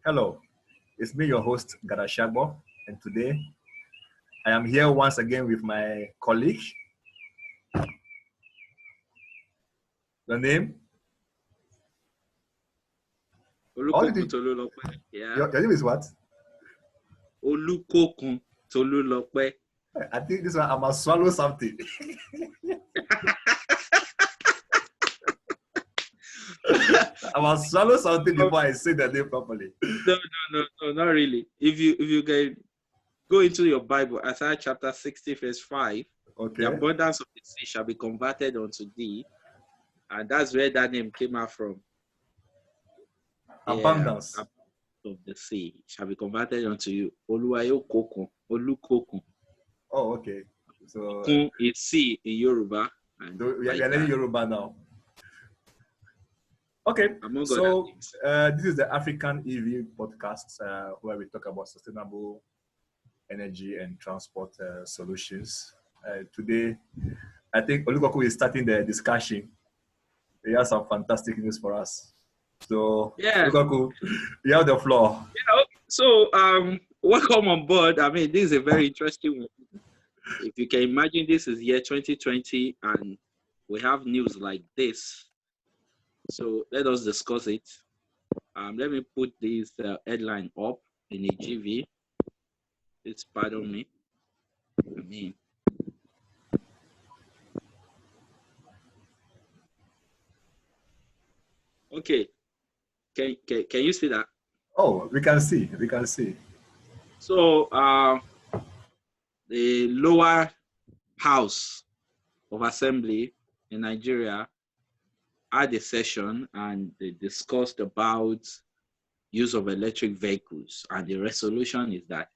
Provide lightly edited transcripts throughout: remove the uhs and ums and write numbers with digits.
Hello, it's me, your host, Garashabo, and today I am here once again with my colleague. The name? How did Olukokun you, Tolulope. Yeah. your name is what? Olukokun Tolulope. I think this one I must swallow something. I must swallow something before I say the name properly. No, not really. If you can go into your Bible, Isaiah chapter 60, verse 5, the Okay. abundance of the sea shall be converted unto thee. And that's where that name came out from. Yeah. Abundance. Of the sea shall be converted unto you. Oluwayokokun. Olukokun. Oh, okay. So Kun is sea in Yoruba. And we are like learning that. Yoruba now. Okay, Among other so things. this is the African EV podcast where we talk about sustainable energy and transport solutions. Today, I think Olukokun is starting the discussion. He has some fantastic news for us. So, Yeah. Olukokun, you have the floor. So, welcome on board. I mean, this is a very interesting one. If you can imagine, this is year 2020 and we have news like this. So let us discuss it. Let me put this headline up in a GV. It's pardon me. I mean, okay. Can you see that? Oh, we can see. We can see. So, the lower house of assembly in Nigeria had a session and they discussed about use of electric vehicles, and the resolution is that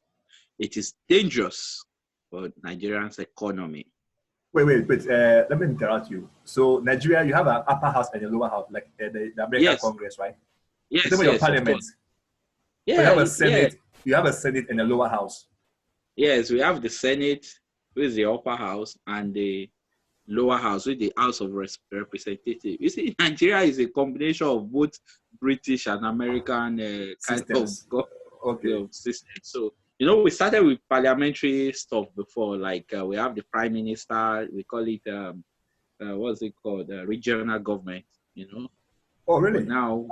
it is dangerous for Nigerians' economy. Wait. Let me interrupt you. So, Nigeria, you have an upper house and a lower house, like the American Yes, Congress, right? yes, It's your yes, of parliament. course. So you have a Yeah. Senate. You have a Senate and a lower house. Yes, we have the Senate, which is the upper house, and the lower house, which is the House of Representatives. You see, Nigeria is a combination of both British and American kind Systems. Okay. of system. So, we started with parliamentary stuff before, like we have the prime minister, we call it, what's it called, regional government, Oh, But really? now,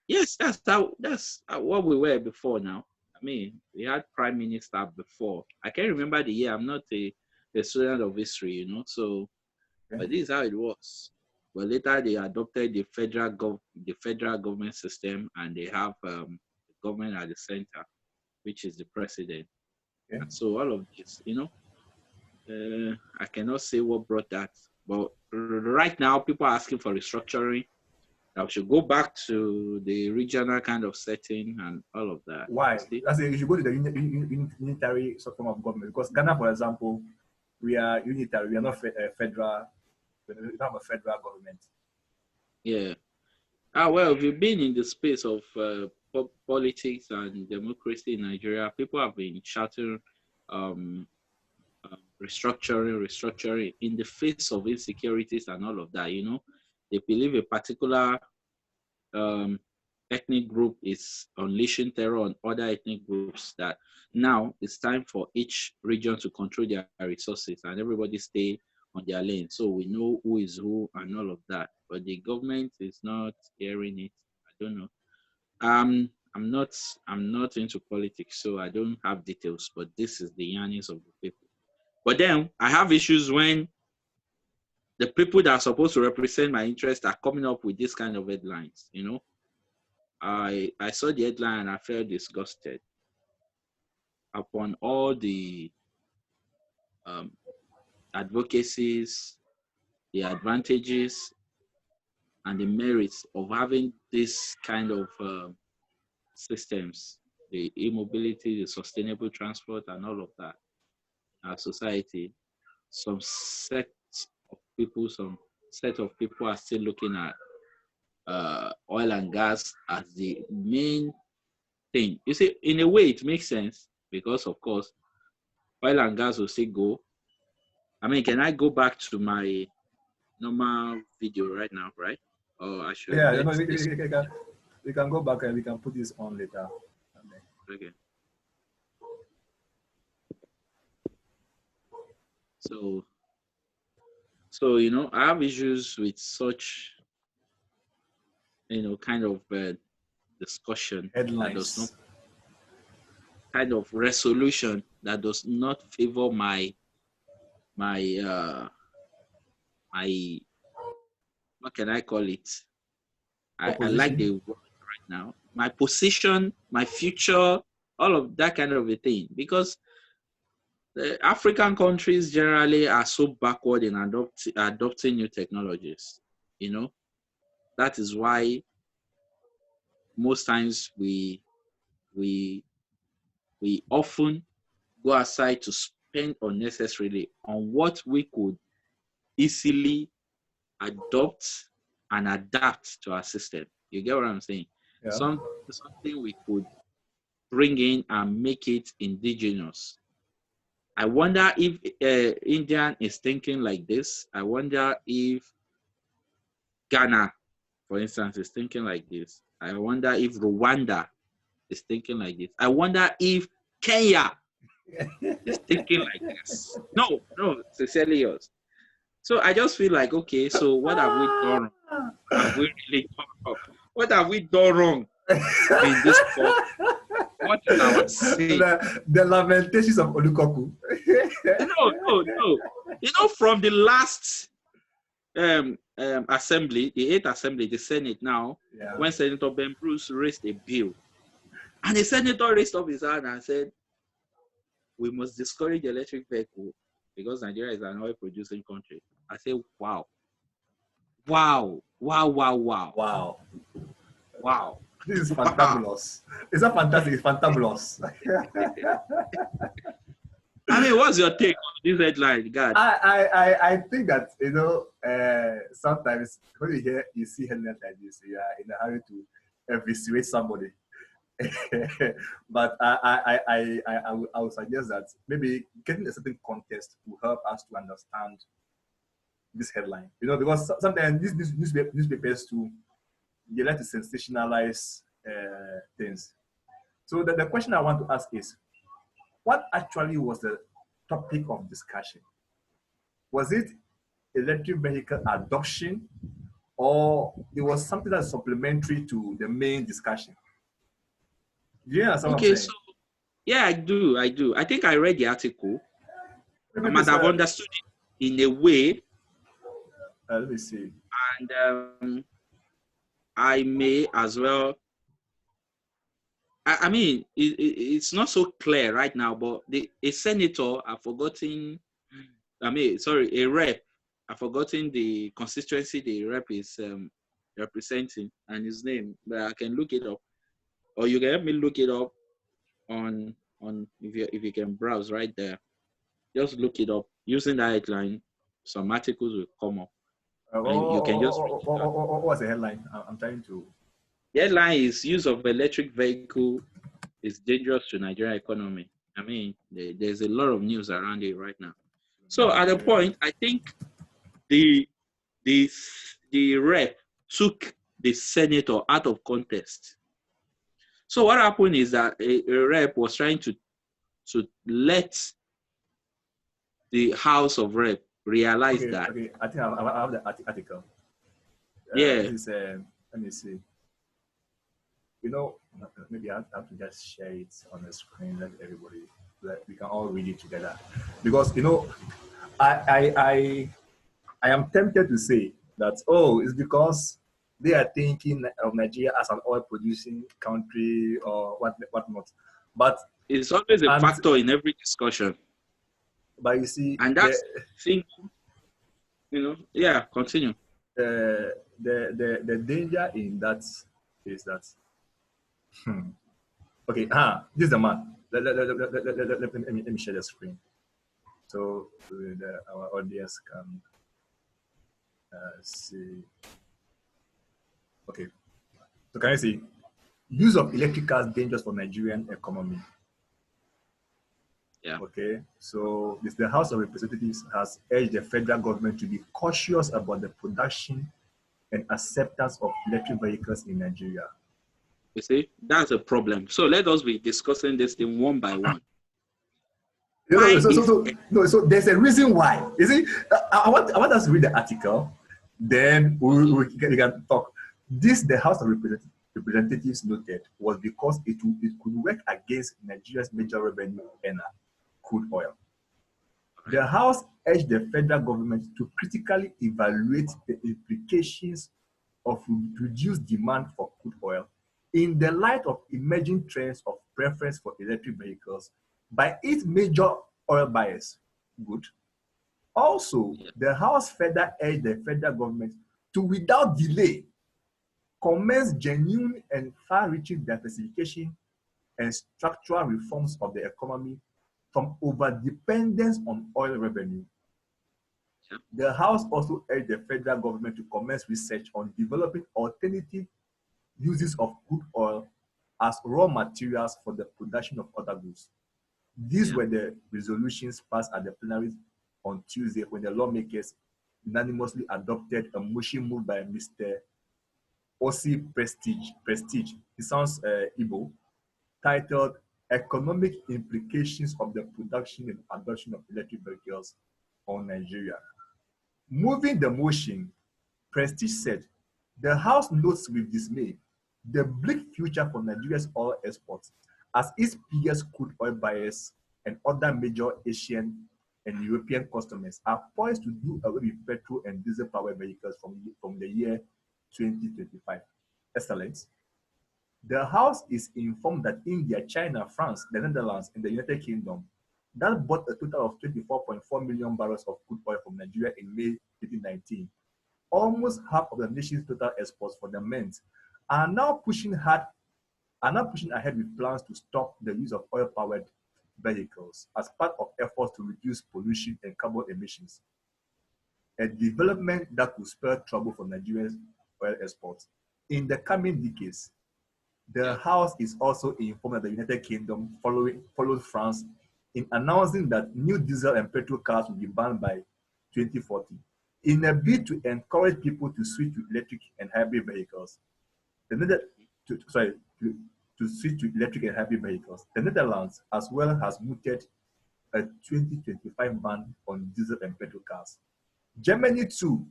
yes, that's what we were before now. I mean, we had prime minister before. I can't remember the year. I'm not a student of history, so, Okay. but this is how it was. But later they adopted the federal government system, and they have the government at the center, which is the president. Okay. And so all of this, I cannot say what brought that. But right now, people are asking for restructuring. That we should go back to the regional kind of setting and all of that. Why? See? I say you should go to the unitary form of government because Ghana, for example, we are unitary. We are not federal. We don't have a federal government. Yeah. Well, if you've been in the space of politics and democracy in Nigeria, people have been shouting um, restructuring in the face of insecurities and all of that. They believe a particular um, ethnic group is unleashing terror on other ethnic groups, that now it's time for each region to control their resources and everybody stay on their lane. So we know who is who and all of that. But the government is not hearing it. I don't know. I'm not into politics, so I don't have details, but this is the yearnings of the people. But then I have issues when the people that are supposed to represent my interests are coming up with this kind of headlines. I saw the headline and I felt disgusted upon all the um, advocacies, the advantages, and the merits of having this kind of systems, the e-mobility, the sustainable transport, and all of that. Our society, some set of people are still looking at oil and gas as the main thing. You see, in a way, it makes sense because, of course, oil and gas will still go. I mean, can I go back to my normal video right now, right? Or I should Yeah, let this. we can go back and we can put this on later. second. So you know, I have issues with such, you know, kind of discussion that does not, Headlines. kind of resolution that does not favor my my, what can I call it? I like Opposition. the word right now. My position, my future, all of that kind of a thing. Because the African countries generally are so backward in adopting new technologies. You know, that is why most times we we often go aside to spend unnecessarily on what we could easily adopt and adapt to our system. You get what I'm saying? Yeah. Something we could bring in and make it indigenous. I wonder if Indian is thinking like this. I wonder if Ghana, for instance, is thinking like this. I wonder if Rwanda is thinking like this. I wonder if Kenya is thinking like this. No, no, sincerely yours. So I just feel like, okay, so what have we done? What have we really done wrong? What have we done wrong in this sport? What is our sin? The lamentations of Olukokun. No. You know, from the last assembly, the 8th assembly, the Senate now, Yeah. when Senator Ben Bruce raised a bill, and the senator raised up his hand and said, we must discourage electric vehicle because Nigeria is an oil producing country. I say, wow. Wow. This is fantabulous. It's not fantastic, it's fantabulous. I mean, what's your take on this headline, God? I think that, you know, sometimes when you see headlines like this, you are in a hurry to eviscerate somebody. But I would suggest that maybe getting a certain context will help us to understand this headline. You know, because sometimes these newspapers too, they like to sensationalize things. So the question I want to ask is, what actually was the topic of discussion? Was it electric vehicle adoption, or it was something that's supplementary to the main discussion? Do you understand what I'm Okay, saying? so yeah, I do. I think I read the article. I Maybe might have understood it in a way. let me see. And I may as well. I mean, it's not so clear right now, but a senator, I've forgotten, a rep, I've forgotten the constituency the rep is representing and his name, but I can look it up. Or you can help me look it up on if you can browse right there. Just look it up. Using that headline, some articles will come up. And you can just read it out. What's the headline? I'm trying to. The headline is use of electric vehicle is dangerous to Nigerian economy. I mean, there's a lot of news around it right now. So at a point, I think the rep took the senator out of context. So what happened is that a rep was trying to let the House of Rep realize that. Okay, I think I have the article. Yeah. This is, let me see. You know, maybe I have to just share it on the screen, let everybody, that we can all read it together. Because, you know, I am tempted to say that, oh, it's because they are thinking of Nigeria as an oil producing country or whatnot. But it's always a factor in every discussion. But you see, and that's thing, you know, yeah, continue. The danger in that is that, okay, this is the man. Let me share the screen so our audience can see. Okay, so can you see? Use of electric cars dangerous for Nigerian economy. Yeah. Okay, so the House of Representatives has urged the federal government to be cautious about the production and acceptance of electric vehicles in Nigeria. You see, that's a problem. So let us be discussing this thing one by one. Why is So there's a reason why. You see, I want us to read the article, then we can talk. This, the House of Representatives noted, was because it could work against Nigeria's major revenue earner, crude oil. The House urged the federal government to critically evaluate the implications of reduced demand for crude oil in the light of emerging trends of preference for electric vehicles by its major oil buyers. Good. Also, the House further urged the federal government to, without delay, commence genuine and far-reaching diversification and structural reforms of the economy from over-dependence on oil revenue. The House also urged the federal government to commence research on developing alternative uses of crude oil as raw materials for the production of other goods. These were the resolutions passed at the plenary on Tuesday when the lawmakers unanimously adopted a motion moved by Mr. Osi Prestige. It sounds Igbo, titled Economic Implications of the Production and Adoption of Electric Vehicles on Nigeria. Moving the motion, Prestige said, the House notes with dismay the bleak future for Nigeria's oil exports as its biggest crude oil buyers and other major Asian and European customers are poised to do away with petrol and diesel powered vehicles from the year 2025. Excellent. The House is informed that India, China, France, the Netherlands, and the United Kingdom that bought a total of 24.4 million barrels of crude oil from Nigeria in May 2019, almost half of the nation's total exports for the month, are now pushing ahead with plans to stop the use of oil-powered vehicles as part of efforts to reduce pollution and carbon emissions, a development that could spell trouble for Nigeria's oil exports. In the coming decades, the House is also informed that the United Kingdom followed France in announcing that new diesel and petrol cars will be banned by 2040. In a bid to encourage people to switch to electric and hybrid vehicles, to switch to electric and hybrid vehicles, the Netherlands as well has mooted a 2025 ban on diesel and petrol cars. Germany, too,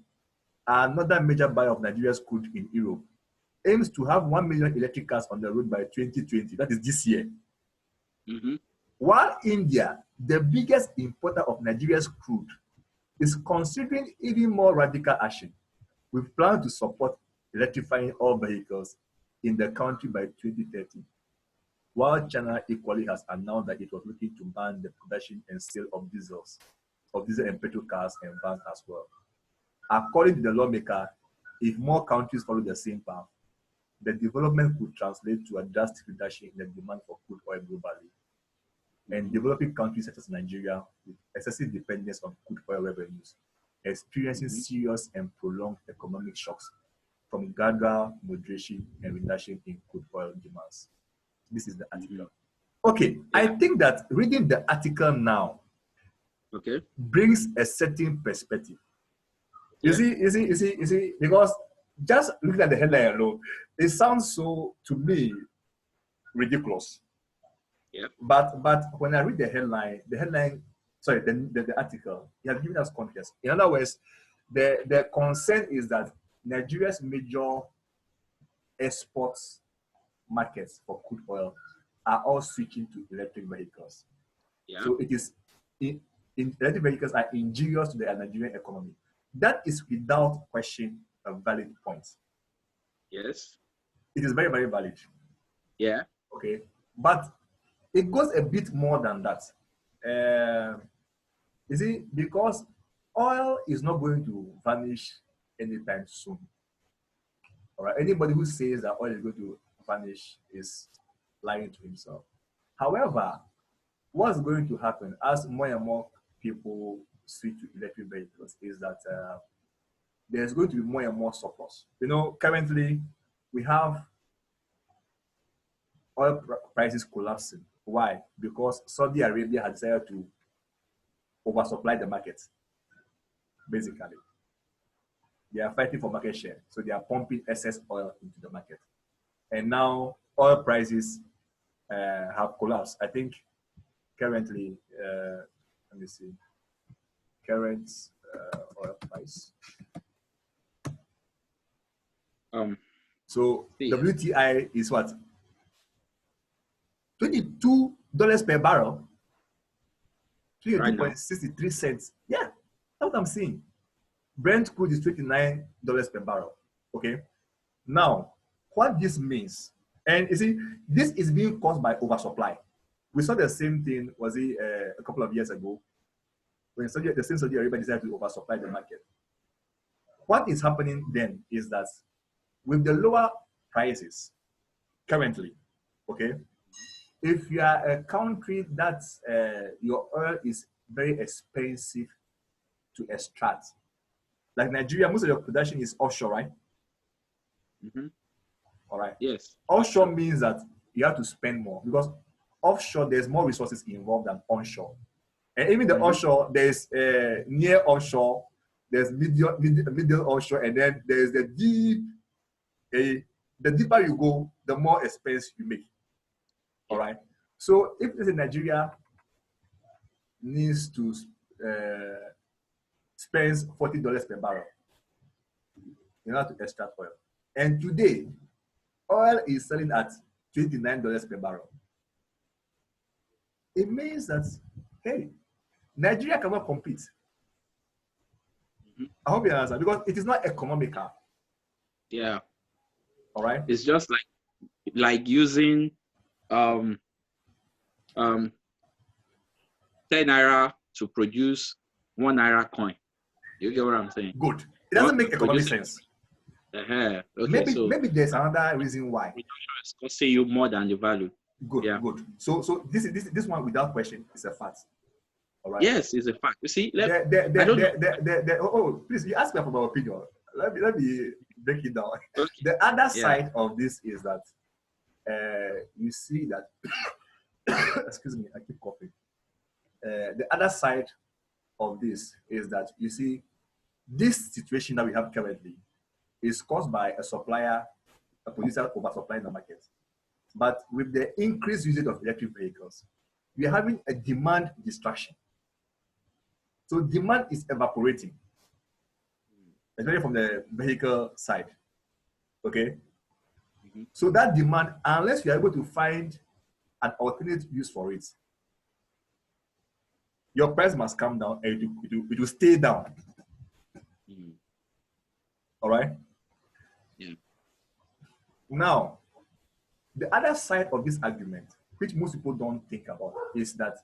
another major buyer of Nigeria's crude in Europe, aims to have 1 million electric cars on the road by 2020. That is this year. While India, the biggest importer of Nigeria's crude, is considering even more radical action with plans to support electrifying all vehicles in the country by 2030. While China equally has announced that it was looking to ban the production and sale of diesel and petrol cars and vans as well. According to the lawmaker, if more countries follow the same path, the development could translate to a drastic reduction in the demand for crude oil globally. And developing countries such as Nigeria, with excessive dependence on crude oil revenues, experiencing serious and prolonged economic shocks from gradual moderation and reduction in crude oil demands. This is the article. Okay, I think that reading the article now brings a certain perspective. You see, because just looking at the headline alone, it sounds so, to me, ridiculous. But when I read the article, it has given us context. In other words, the concern is that Nigeria's major exports markets for crude oil are all switching to electric vehicles. So it is electric vehicles are injurious to the Nigerian economy. That is without question a valid point. Yes. It is very, very valid. Yeah. Okay. But it goes a bit more than that. You see, because oil is not going to vanish anytime soon. All right. Anybody who says that oil is going to vanish is lying to himself. However, what's going to happen as more and more people switch to electric vehicles is that there's going to be more and more surplus. You know, currently we have oil prices collapsing. Why? Because Saudi Arabia has decided to oversupply the market. Basically, they are fighting for market share, so they are pumping excess oil into the market. And now oil prices have collapsed. I think currently, let me see, current oil price. So See. WTI is what? $22 per barrel. 22.63 cents. Yeah, that's what I'm saying. Brent crude is $29 per barrel. Okay. Now, what this means, and you see, this is being caused by oversupply. We saw the same thing, was it a couple of years ago, when the same Saudi Arabia decided to oversupply the market. What is happening then is that with the lower prices currently, okay, if you are a country that your oil is very expensive to extract, like Nigeria, most of your production is offshore, right? Mm-hmm. All right. Yes. Offshore means that you have to spend more because offshore there's more resources involved than onshore. And even the offshore, there's near offshore, there's middle offshore, and then there's the deep. The deeper you go, the more expense you make. All right. So if let's say Nigeria needs to spend $40 per barrel in order to extract oil, and today oil is selling at $29 per barrel, it means that, hey, Nigeria cannot compete. I hope you understand, because it is not economical. Yeah. All right. It's just like using 10 naira to produce 1 naira coin. You get what I'm saying? Good. It doesn't make economic sense. Okay, maybe there's another reason why. It's costing you more than the value. Good, yeah. Good. So this one without question is a fact. All right. Yes, it's a fact. You see, please, you asked me for my opinion. Let me break it down. Okay. The other side of this is that you see that excuse me, I keep coughing. The other side of this is that you see this situation that we have currently is caused by a producer oversupplying the market. But with the increased usage of electric vehicles, we are having a demand destruction. So demand is evaporating, especially from the vehicle side. Okay? Mm-hmm. So that demand, unless you are able to find an alternate use for it, your price must come down and it will stay down. Mm-hmm. All right? Yeah. Now, the other side of this argument, which most people don't think about, is that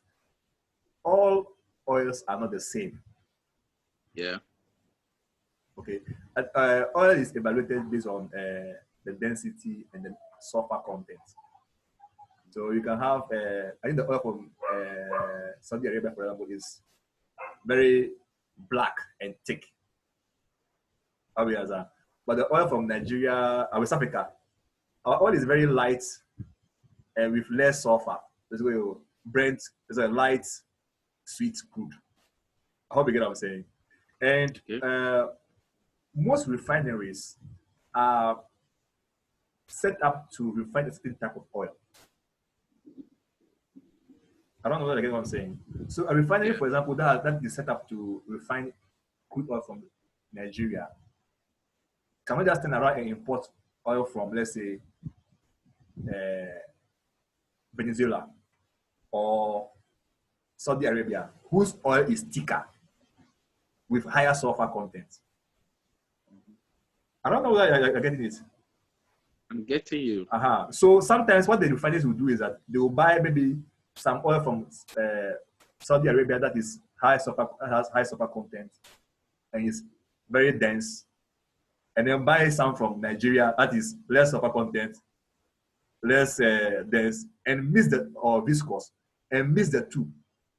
all oils are not the same. Yeah. Okay. Oil is evaluated based on the density and the sulfur content. So you can have, I think the oil from Saudi Arabia, for example, is very black and thick. But the oil from Nigeria, West Africa, our oil is very light and with less sulfur. Basically, Brent is a light, sweet crude. I hope you get what I'm saying. And most refineries are set up to refine a certain type of oil. I don't know whether I get what I'm saying. So a refinery, for example, that is set up to refine crude oil from Nigeria, can we just turn around and import oil from, let's say, Venezuela or Saudi Arabia, whose oil is thicker with higher sulfur content? I don't know whether you're getting it. I'm getting you. So sometimes what the refineries will do is that they will buy maybe some oil from Saudi Arabia that is has high sulfur content and is very dense, and then buy some from Nigeria that is less sulfur content, less dense, and mix or viscous, and mix the two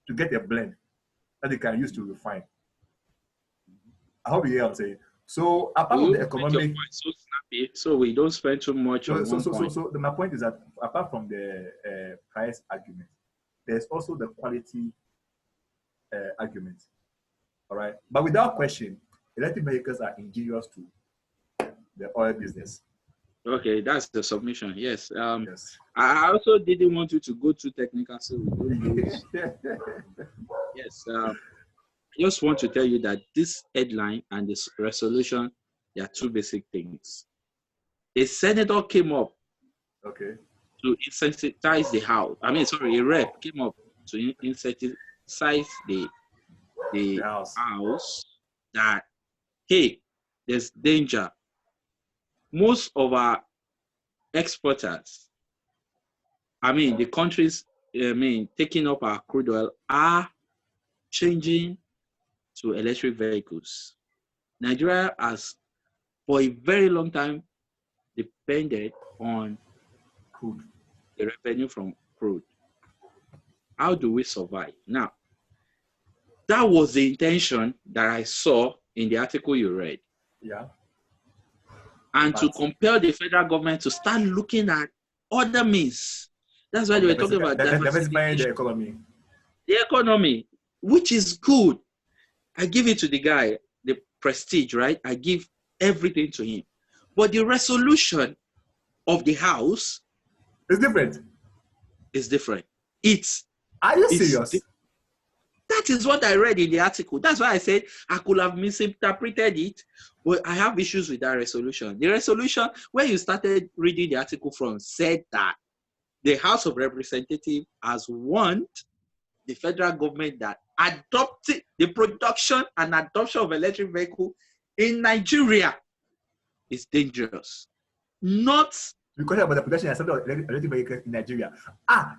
to get a blend that they can use to refine. I hope you hear what I'm saying. So apart from the economic, so snappy, so we don't spend too much on one point. So my point is that apart from the price argument, there's also the quality argument. All right, but without question, electric vehicles are injurious to the oil business. Okay, that's the submission. Yes. Yes. I also didn't want you to go too technical, so we don't lose. Yes. I just want to tell you that this headline and this resolution, they are two basic things. A senator came up Okay. to insensitize the house. I mean, sorry, a rep came up to insensitize The the house. house that, hey, there's danger. Most of our exporters, I mean, the countries, taking up our crude oil are changing to electric vehicles. Nigeria has, for a very long time, depended on Crude. the revenue from crude. How do we survive? Now, that was the intention that I saw in the article you read. Yeah. And to But compel the federal government to start looking at other means. That's why of they were talking about diversifying the diversification, economy. the economy, which is good. I give it to the guy, the prestige, right? I give everything to him. But the resolution of the house It's different. is different. It's Are you it's serious? that is what I read in the article. That's why I said I could have misinterpreted it, but I have issues with that resolution. The resolution, when you started reading the article from, said that the House of Representatives has warned the federal government that adopting the production and adoption of electric vehicle in Nigeria is dangerous. Not Because about the production and assembly of electric vehicles in Nigeria.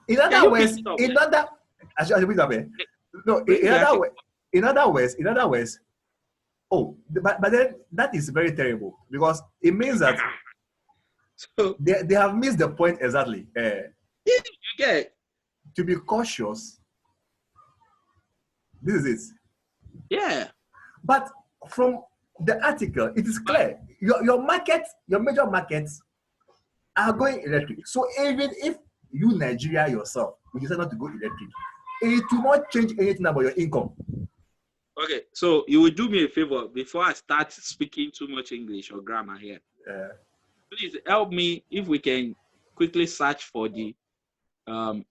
In can other you pick words, it up? in other, I should read that way. No, Read the article. in other words, but then that is very terrible because it means that So they have missed the point exactly. you get, To be cautious, this is it. yeah. But from the article, it is clear your major markets are going electric. So even if you Nigeria yourself, you decide not to go electric, it will not change anything about your income. Okay, so you will do me a favor before I start speaking too much English or grammar here. Please help me if we can quickly search for the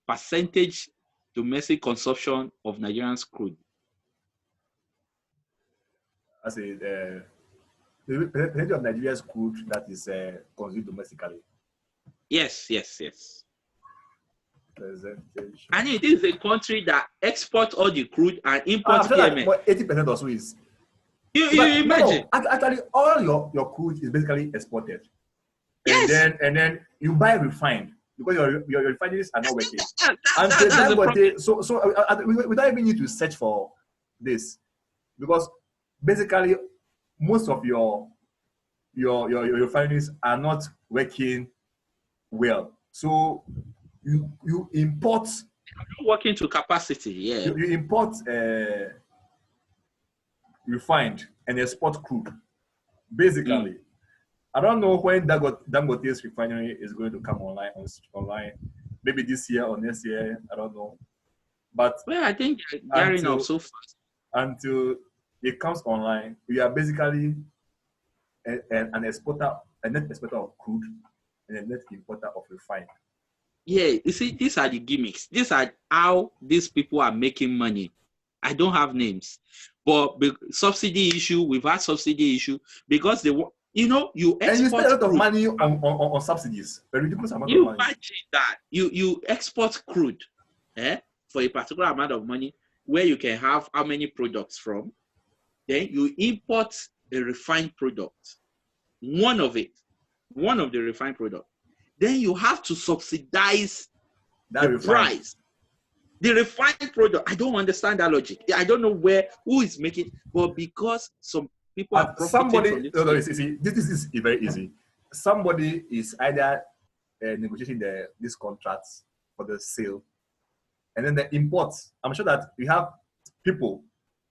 percentage domestic consumption of Nigerian crude. I say the percentage of Nigeria's crude that is consumed domestically. Yes. Percentage. And it is a country that exports all the crude and imports I'm sure PMN. that 80% or so is. You imagine? No, actually, all your crude is basically exported. Yes. And then you buy refined because your refineries are not working. That's the problem. So we don't even need to search for this because basically most of your refineries are not working well. So you import. Working to capacity, yeah. You import refined and export crude. Basically, I don't know when Dangote's refinery is going to come online. Maybe this year or next year. I don't know. But well, I think they're gearing up so fast. Until it comes online, we are basically a net exporter of crude and a net importer of refined. Yeah, you see, these are the gimmicks. These are how these people are making money. I don't have names, but subsidy issue, we've had subsidy issue because you export and you spend a lot of crude. money on subsidies, a ridiculous amount of money. Imagine that you export crude, for a particular amount of money where you can have how many products from, then you import a refined product, one of the refined product. Then you have to subsidize the price. The refined product, I don't understand that logic. I don't know who is making, but because some people are profiting from it. This is very easy. Somebody is either negotiating these contracts for the sale, and then the imports. I'm sure that we have people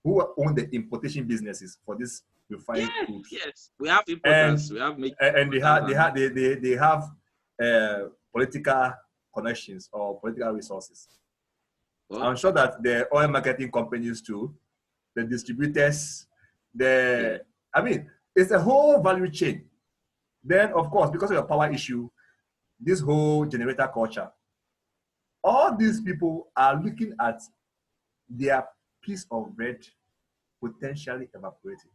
who own the importation businesses for this refined food. Yes, we have importers. They have political connections or political resources. What? I'm sure that the oil marketing companies too, the distributors, I mean, it's a whole value chain Then, of course, because of the power issue, this whole generator culture, all these people are looking at their piece of bread potentially evaporating.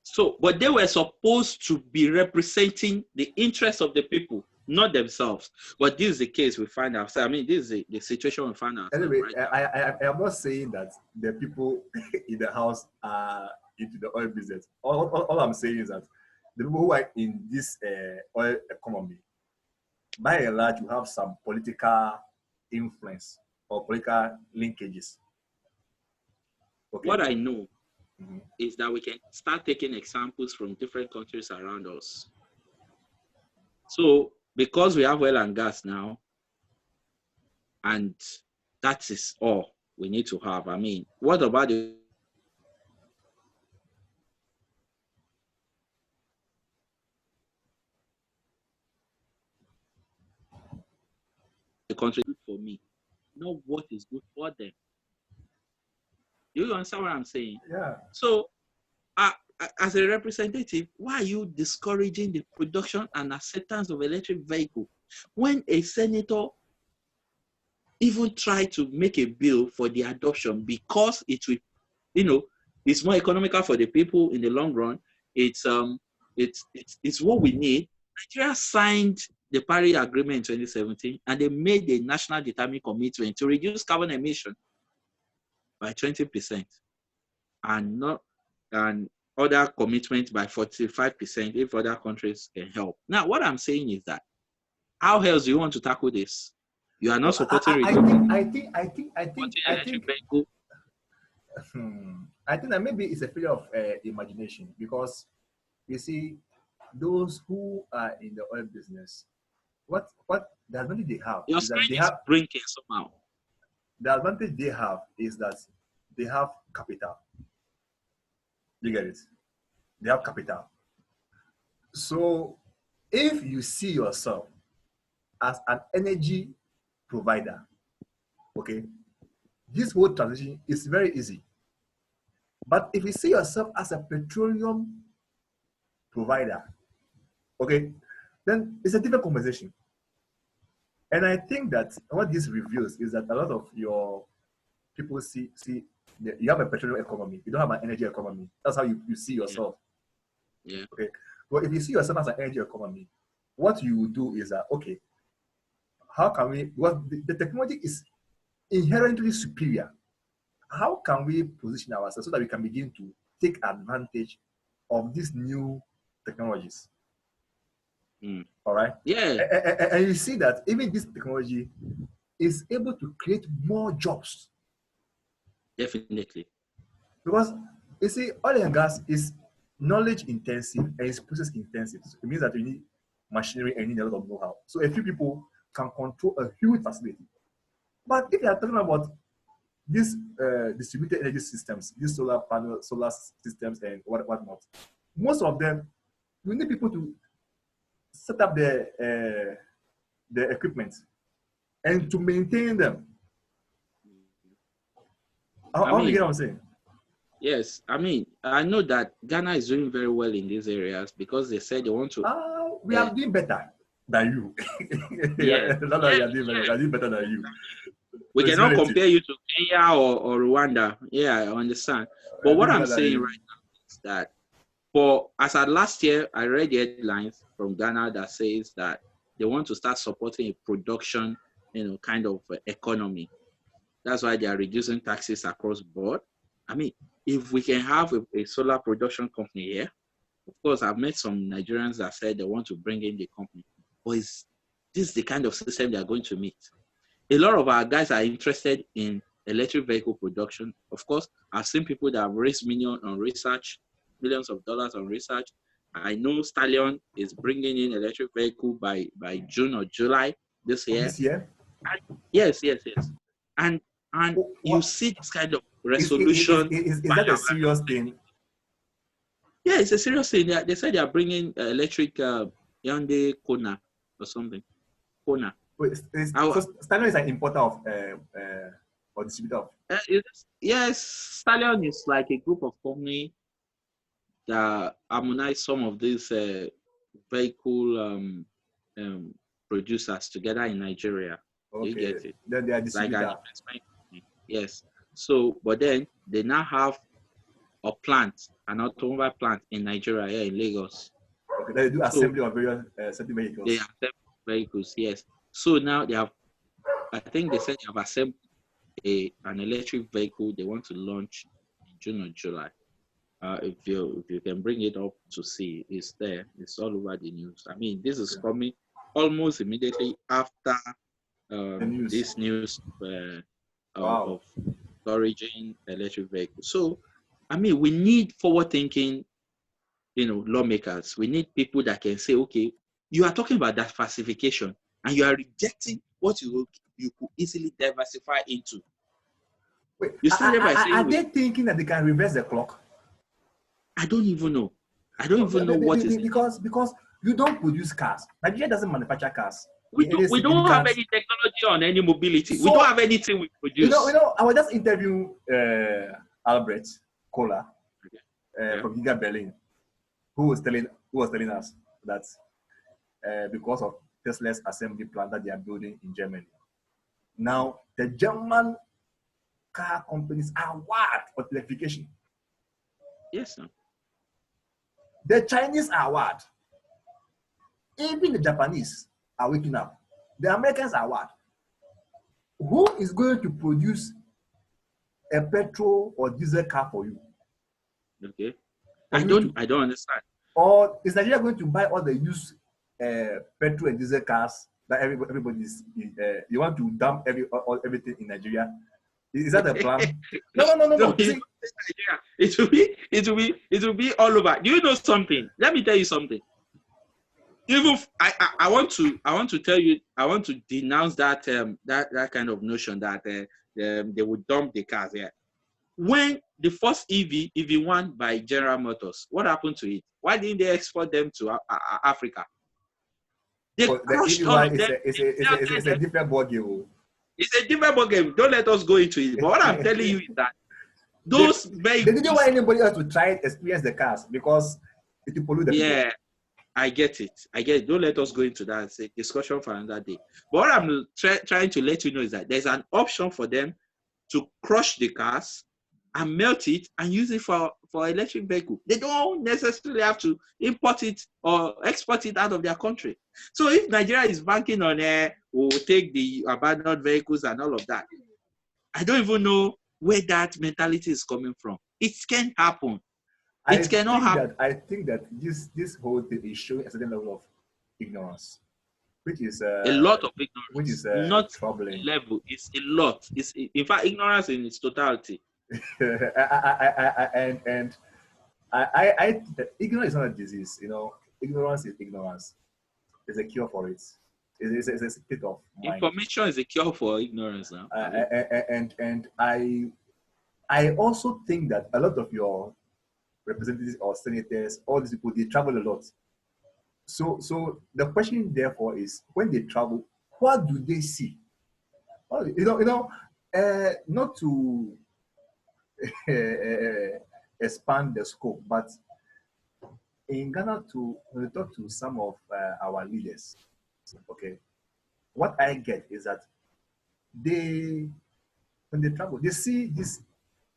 So, but they were supposed to be representing the interests of the people, not themselves. But this is the case we find ourselves. I mean, this is the situation we find ourselves Anyway, right now. I am not saying that the people in the house are into the oil business. All I'm saying is that the people who are in this oil economy, by and large, you have some political influence or political linkages. Okay. What I know is that we can start taking examples from different countries around us. So, because we have oil and gas now, and that is all we need to have. I mean, what about the country good for me? Not what is good for them. You understand what I'm saying? Yeah. So, as a representative, why are you discouraging the production and acceptance of electric vehicle when a senator even tried to make a bill for the adoption because it will, it's more economical for the people in the long run. It's what we need. Nigeria signed the Paris Agreement in 2017, and they made a national determined commitment to reduce carbon emission by 20%, and other commitments by 45% if other countries can help. Now, what I'm saying is that how else do you want to tackle this? You are not supporting I think that maybe it's a failure of imagination, because you see, those who are in the oil business, what the advantage they have Your is that screen they is have blinking somehow. the advantage they have is that they have capital. You get it? They have capital. So if you see yourself as an energy provider, okay, this whole transition is very easy. But if you see yourself as a petroleum provider, okay, then it's a different conversation. And I think that what this reveals is that a lot of your people see you have a petroleum economy, you don't have an energy economy. That's how you see yourself. Yeah. Okay. But if you see yourself as an energy economy, what you do is that, okay, how can we, well, the technology is inherently superior. How can we position ourselves so that we can begin to take advantage of these new technologies? All right. Yeah. And you see that even this technology is able to create more jobs. Definitely. Because you see, oil and gas is knowledge intensive and it's process intensive. So it means that you need machinery and you need a lot of know-how. So a few people can control a huge facility. But if you are talking about these distributed energy systems, these solar panel, solar systems, and whatnot, most of them, you need people to set up the equipment and to maintain them. How do you get what I'm saying? Yes, I mean, I know that Ghana is doing very well in these areas because they said they want to. We are doing better than you. Yeah. Not that you are doing better, we are doing better than you. We cannot compare you to Kenya or Rwanda. Yeah, I understand. But what I'm saying right now is that as of last year, I read the headlines from Ghana that says that they want to start supporting a production, kind of economy. That's why they are reducing taxes across board. I mean, if we can have a solar production company here, of course, I've met some Nigerians that said they want to bring in the company. But this is the kind of system they are going to meet. A lot of our guys are interested in electric vehicle production. Of course, I've seen people that have raised millions of dollars on research. I know Stallion is bringing in electric vehicle by June or July this year. This year? Yes. And you see this kind of resolution. Is that a serious thing? Yeah, it's a serious thing. They said they are bringing electric Hyundai Kona or something. Kona. So Stallion is an importer of or distributor of? Yes, Stallion is like a group of companies that harmonize some of these vehicle producers together in Nigeria. You Okay. get it? Then they are Like an distributor. investment company. Yes. So, but then they now have a plant, an automobile plant in Nigeria, here in Lagos. Okay. Then they do So assembly of various certain they vehicles. assemble vehicles, yes. So now they have, I think they said they have assembled an electric vehicle they want to launch in June or July. If you can bring it up to see, it's there. It's all over the news. I mean, this is Okay. coming almost immediately after The news. this news Wow. of encouraging electric vehicles. So, I mean, we need forward-thinking, lawmakers. We need people that can say, okay, you are talking about diversification, and you are rejecting what you could easily diversify into. Wait, You started by are saying, they thinking that they can reverse the clock? I don't even know. I don't even know what is. Because you don't produce cars. Nigeria doesn't manufacture cars We in any don't have significant. any technology on any mobility. We So, don't have anything we produce. I was just interviewing Albert Kohler Yeah. from Giga Berlin, who was telling us that because of Tesla's assembly plant that they are building in Germany, now the German car companies are wild for electrification. Yes, sir. The Chinese are wild. Even the Japanese are waking up. The Americans are wild. Who is going to produce a petrol or diesel car for you? Okay. I don't understand. Or is Nigeria going to buy all the used petrol and diesel cars that everybody's? You want to dump everything in Nigeria? Is that the plan? No. See, It will be all over. Do you know something? Let me tell you something. Even I want to tell you, I want to denounce that that kind of notion that they would dump the cars here. When the first EV1 by General Motors, what happened to it? Why didn't they export them to Africa? They crushed all of them. It's a different ballgame. It's a different ballgame. Don't let us go into it. But what I'm telling you is that those they didn't want anybody else to try it, experience the cars because it will pollute the people. I get it. Don't let us go into that. It's a discussion for another day. But what I'm trying to let you know is that there's an option for them to crush the cars and melt it and use it for electric vehicle. They don't necessarily have to import it or export it out of their country. So if Nigeria is banking on we'll take the abandoned vehicles and all of that, I don't even know where that mentality is coming from. It can happen. It cannot happen. I think that this whole thing is showing a certain level of ignorance, which is a lot of ignorance, which is not troubling. Level. It's a lot. It's in fact ignorance in its totality. And ignorance is not a disease. Ignorance is ignorance. There's a cure for it. It's a state of mind. Information is a cure for ignorance now. And I also think that a lot of your representatives or senators, all these people, they travel a lot. So the question therefore is, when they travel, what do they see? Well, not to expand the scope, but in Ghana, when we talk to some of our leaders, okay, what I get is that when they travel, they see these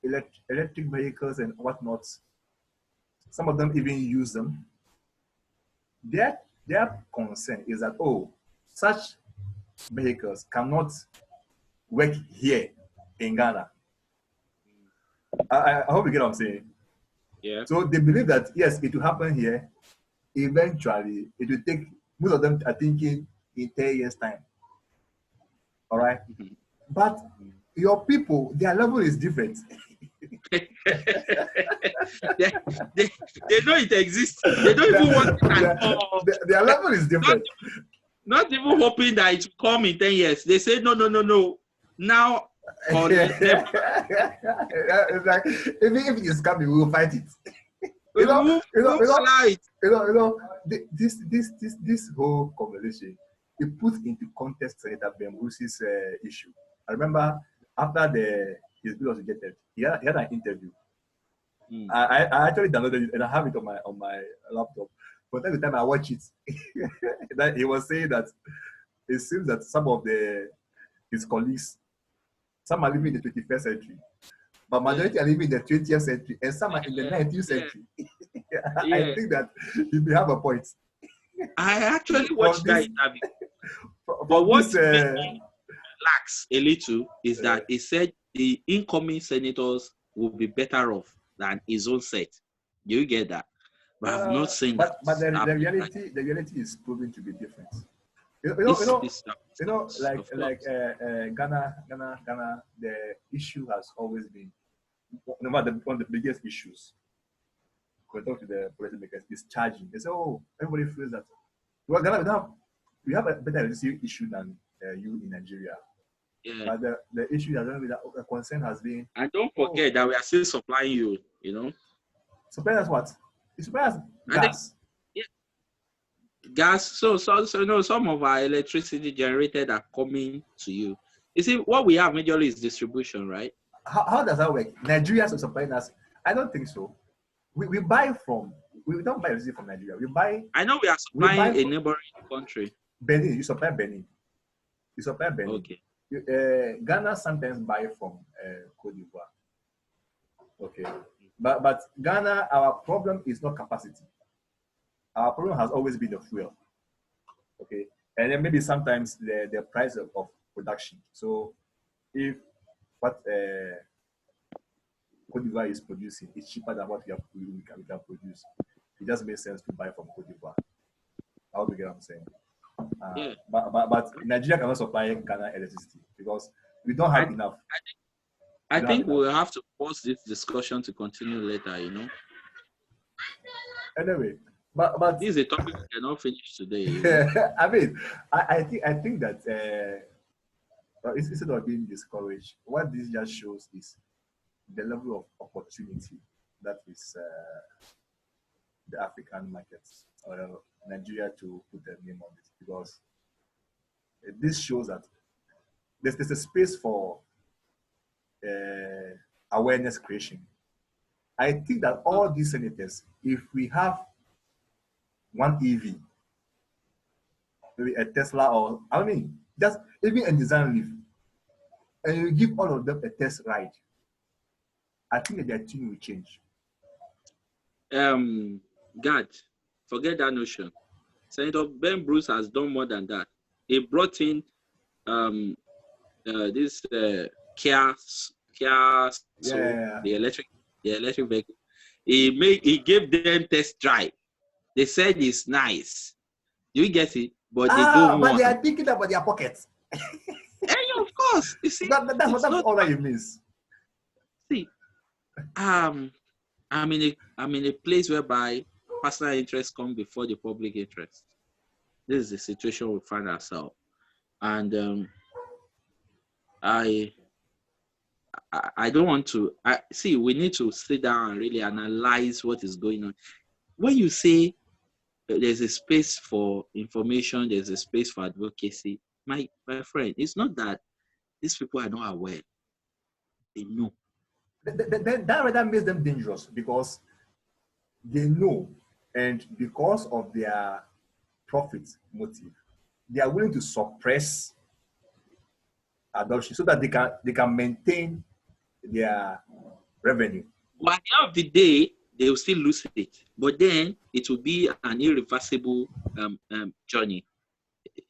electric vehicles and whatnot. Some of them even use them. Their concern is that, such vehicles cannot work here in Ghana. I hope you get what I'm saying. Yeah. So they believe that, yes, it will happen here. Eventually, it will take, most of them are thinking in 10 years' time. All right? Mm-hmm. But your people, their level is different. they know it exists. They don't even want it at all. Their level is different. Not even hoping that it will come in 10 years. They say, no. Now, it's like, even if it is coming, we will fight it. This whole conversation, it puts into context Senator Bembus's issue. I remember after his bill was rejected, he had an interview. I actually downloaded it and I have it on my laptop. But every time I watch it, that he was saying that it seems that some of his colleagues, some are living in the 21st century, but majority are living in the 20th century, and some are in the 19th century. I Yeah. think that you may have a point. I actually From watched that this, interview. But from what this, made me relax a little is that he said the incoming senators will be better off than his own set. Do you get that? But I've not seen that but happening. the reality is proving to be different. You This, know, this, of course, like of course. Ghana, the issue has always been one of the biggest issues. When talk to the policymakers is charging. They say, oh, everybody feels that well, Ghana, we have a better electricity issue than you in Nigeria. Yeah. But the issue has been that the concern has been. And don't forget that we are still supplying you, you know. Supply us what? You supply us I think, gas. yeah, gas. So no, some of our electricity generated are coming to you. You see, what we have majorly is distribution, right? How does that work? Nigeria is supplying us. I don't think so. We buy from. We don't buy electricity from Nigeria. I know we are We buy supplying a from neighboring country. Benin. You supply Benin. You supply Benin. Okay. Ghana sometimes buy from Cote d'Ivoire. Okay. But Ghana, our problem is not capacity. Our problem has always been the fuel. Okay. And then maybe sometimes the price of production. So if what Cote d'Ivoire is producing is cheaper than what we can produce, it just makes sense to buy from Cote d'Ivoire. How do you get what I'm saying? Yeah. But Nigeria cannot supply Ghana electricity because we don't have enough. I think we'll have to pause this discussion to continue later, you know. Anyway, but this is a topic we cannot finish today. You know? I mean, I think that instead of being discouraged, what this just shows is the level of opportunity that is the African markets or Nigeria, to put their name on it, because this shows that there's a space for awareness creation. I think that all these senators, if we have one EV, maybe a Tesla, or I mean, just even a Nissan Leaf, and you give all of them a test ride, I think that their tune will change. God, forget that notion. Senator Ben Bruce has done more than that. He brought in this Kia, the electric vehicle. He gave them test drive. They said it's nice. You get it, but they don't but want. They are thinking about their pockets. Of course, you see, that's all that it means. See, I'm in a place whereby personal interest come before the public interest. This is the situation we find ourselves, and I don't want to. See, we need to sit down and really analyze what is going on. When you say there's a space for information, there's a space for advocacy, my friend, it's not that these people are not aware. They know. That rather makes them dangerous because they know, and because of their profit motive, they are willing to suppress adoption so that they can maintain their revenue. But at the end of the day, they will still lose it. But then it will be an irreversible journey,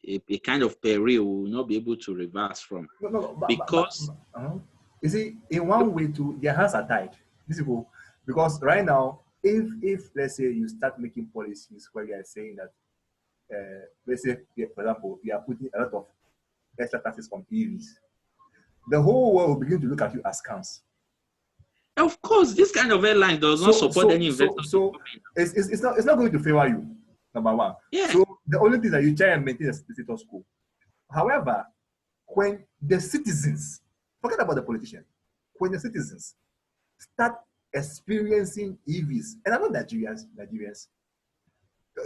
a kind of peril we will not be able to reverse from. Because you see, in one way too, their hands are tied. These people, because right now, if let's say you start making policies where you are saying that, let's say, for example, you are putting a lot of extra taxes on EVs, the whole world will begin to look at you as scams. Of course, this kind of airline does not support any investors. So it's not going to favor you, number one. Yeah. So the only thing that you try and maintain is the status quo. However, when the citizens, forget about the politician, when the citizens start experiencing EVs, and I'm not Nigerians,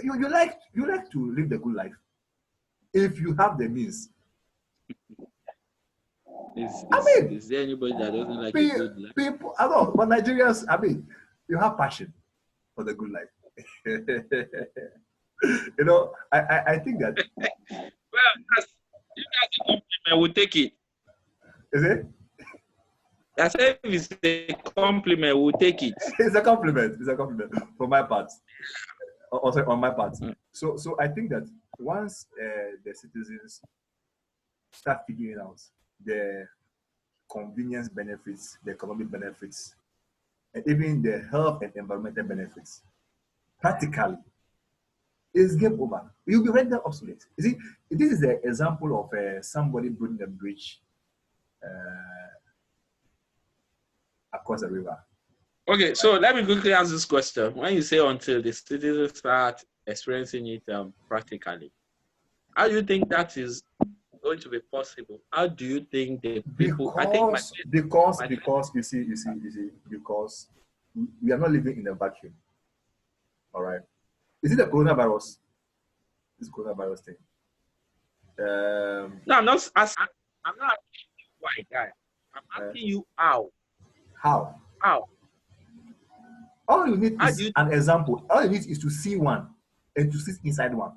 you like to live the good life if you have the means. Is there anybody that doesn't like a good life? People, I know, but Nigerians, I mean, you have passion for the good life. You know, I think that Well, if that's a compliment, we'll take it. is it. I said if it's a compliment, we'll take it. It's a compliment. It's a compliment from my part. Also on my part. So I think that once the citizens start figuring out the convenience benefits, the economic benefits, and even the health and environmental benefits, practically, it's game over. You'll be rendered obsolete. You see, this is the example of somebody building a bridge across a river. Okay, so let me quickly ask this question. When you say until the citizens start experiencing it practically, how do you think that is going to be possible? How do you think the people? Because you see, because we are not living in a vacuum. All right. Is it the coronavirus? This coronavirus thing. No, I'm not asking. I'm not asking you why, guy. I'm asking you how. How? How? All you need is an example. All you need is to see one and to sit inside one.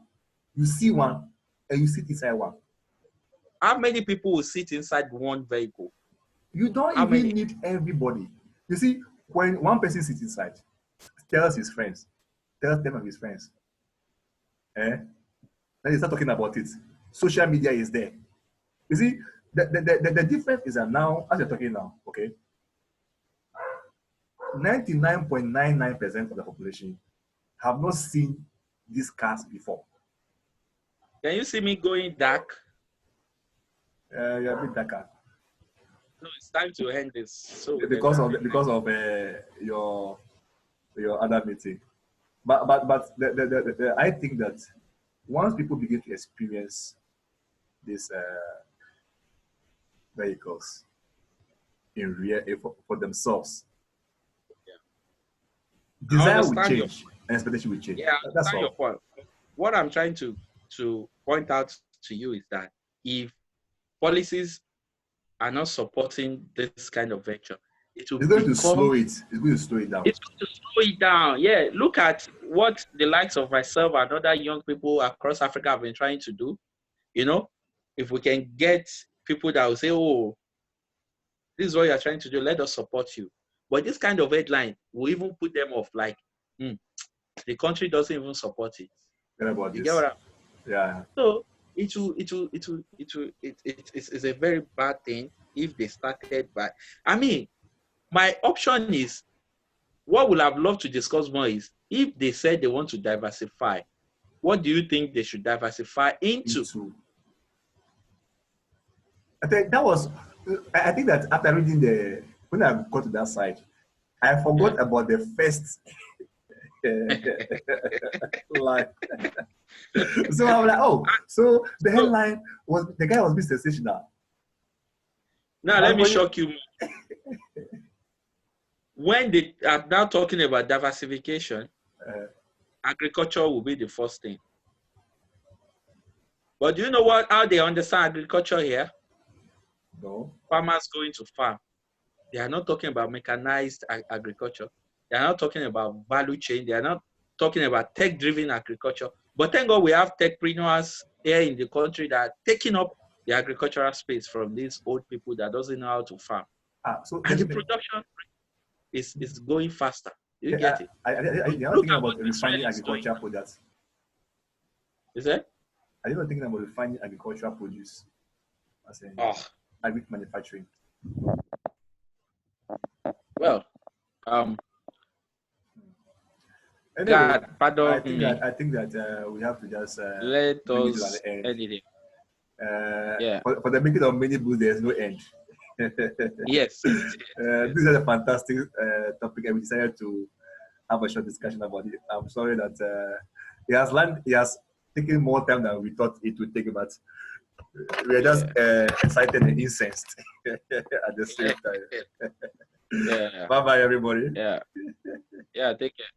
You see one and you sit inside one. How many people will sit inside one vehicle? You don't even need everybody. You see, when one person sits inside, tells his friends, tells them of his friends, then they start talking about it. Social media is there. You see, the difference is that now, as you're talking now, okay, 99.99% of the population have not seen these cars before. Can you see me going dark? You're a bit darker. No, it's time to end this. So because of your other meeting, but I think that once people begin to experience these vehicles in real for themselves, desire will change and expectation will change. Yeah, that's your point. What I'm trying to point out to you is that if policies are not supporting this kind of venture, it's going to slow it. It's going to slow it down. It's going to slow it down. Yeah, look at what the likes of myself and other young people across Africa have been trying to do. You know, if we can get people that will say, "Oh, this is what you're trying to do. Let us support you." But this kind of headline will even put them off. Like, the country doesn't even support it. You get what I mean? Yeah. So it's a very bad thing if they started by. I mean, my option is, what would I've loved to discuss more is if they said they want to diversify, what do you think they should diversify into? I think that after reading when I got to that side, I forgot about the first line. So I was like, oh, so the headline was the guy was being sensational. Now let me shock you. When they are now talking about diversification, agriculture will be the first thing. But do you know how they understand agriculture here? No. Farmers going to farm. They are not talking about mechanized agriculture. They are not talking about value chain. They are not talking about tech-driven agriculture. But thank God we have techpreneurs here in the country that are taking up the agricultural space from these old people that doesn't know how to farm. And the production is going faster. You get it? You're not thinking about refining agricultural products. Is that? Are you not thinking about refining agricultural produce? As in agri manufacturing. Well, anyway, God, pardon I think that we have to just let us end it. For the making of many books, there's no end. Yes. This is a fantastic topic, and we decided to have a short discussion about it. I'm sorry that he has taken more time than we thought it would take, but we are just excited and incensed at the same time. Bye bye, everybody. Yeah, take care.